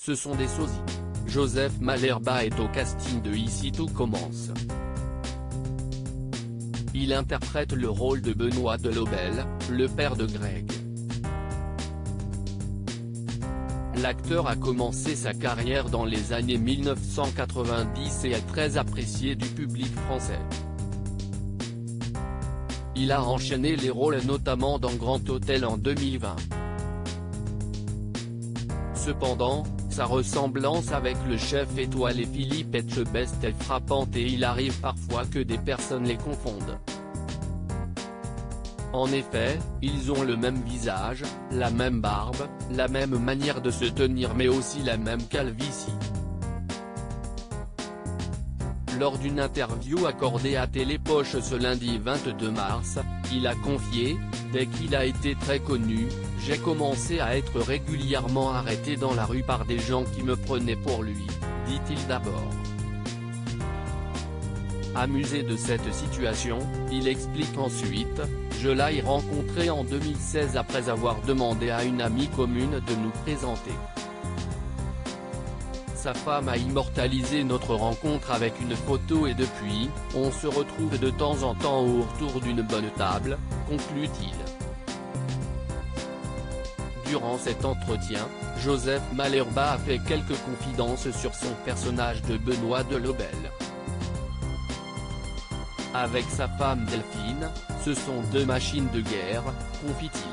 ce sont des sosies. Joseph Malherbe est au casting de Ici tout commence. Il interprète le rôle de Benoît Delobel, le père de Greg. L'acteur a commencé sa carrière dans les années 1990 et est très apprécié du public français. Il a enchaîné les rôles notamment dans Grand Hôtel en 2020. Cependant, sa ressemblance avec le chef étoilé Philippe Etchebest est frappante et il arrive parfois que des personnes les confondent. En effet, ils ont le même visage, la même barbe, la même manière de se tenir mais aussi la même calvitie. Lors d'une interview accordée à Télépoche ce lundi 22 mars, il a confié « Dès qu'il a été très connu, j'ai commencé à être régulièrement arrêté dans la rue par des gens qui me prenaient pour lui », dit-il d'abord. Amusé de cette situation, il explique ensuite « Je l'ai rencontré en 2016 après avoir demandé à une amie commune de nous présenter. Sa femme a immortalisé notre rencontre avec une photo et depuis, on se retrouve de temps en temps autour d'une bonne table », conclut-il. Durant cet entretien, Joseph Malherbe a fait quelques confidences sur son personnage de Benoît Delobel. Avec sa femme Delphine, ce sont deux machines de guerre, confie-t-il.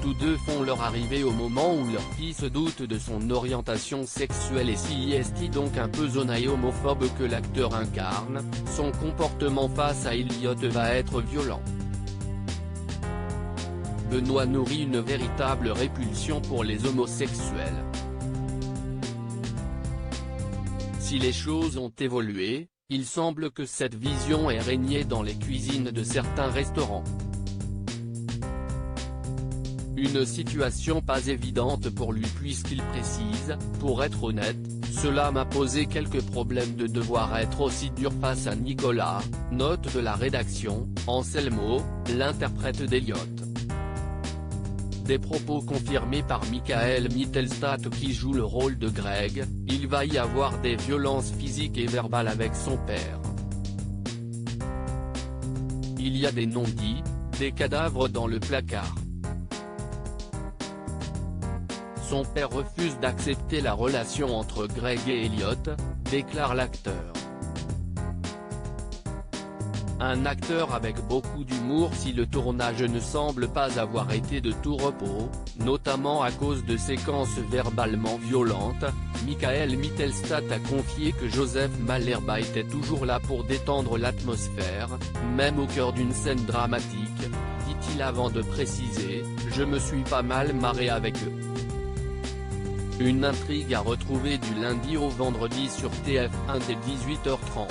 Tous deux font leur arrivée au moment où leur fille se doute de son orientation sexuelle et s'y est donc un peu zonaille homophobe que l'acteur incarne, son comportement face à Elliot va être violent. Benoît nourrit une véritable répulsion pour les homosexuels. Si les choses ont évolué, il semble que cette vision ait régné dans les cuisines de certains restaurants. Une situation pas évidente pour lui puisqu'il précise « Pour être honnête, cela m'a posé quelques problèmes de devoir être aussi dur face à Nicolas », note de la rédaction, Anselmo, l'interprète d'Elliot. Des propos confirmés par Michael Mittelstadt qui joue le rôle de Greg, il va y avoir des violences physiques et verbales avec son père. Il y a des non-dits, des cadavres dans le placard. Son père refuse d'accepter la relation entre Greg et Elliot, déclare l'acteur. Un acteur avec beaucoup d'humour si le tournage ne semble pas avoir été de tout repos, notamment à cause de séquences verbalement violentes, Michael Mittelstadt a confié que Joseph Malherbe était toujours là pour détendre l'atmosphère, même au cœur d'une scène dramatique, dit-il avant de préciser « Je me suis pas mal marré avec eux ». Une intrigue à retrouver du lundi au vendredi sur TF1 dès 18h30.